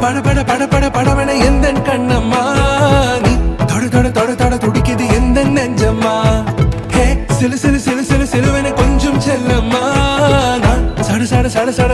பட பட பட பட படவன எந்த கண்ணம்மா நீ தொட தொட தொட தொட துடிக்குது எந்த நெஞ்சம்மா ஹே சிலு சிலு சிலு சிலு சிலுவன கொஞ்சம் செல்லம்மா நான் சட சட சட சட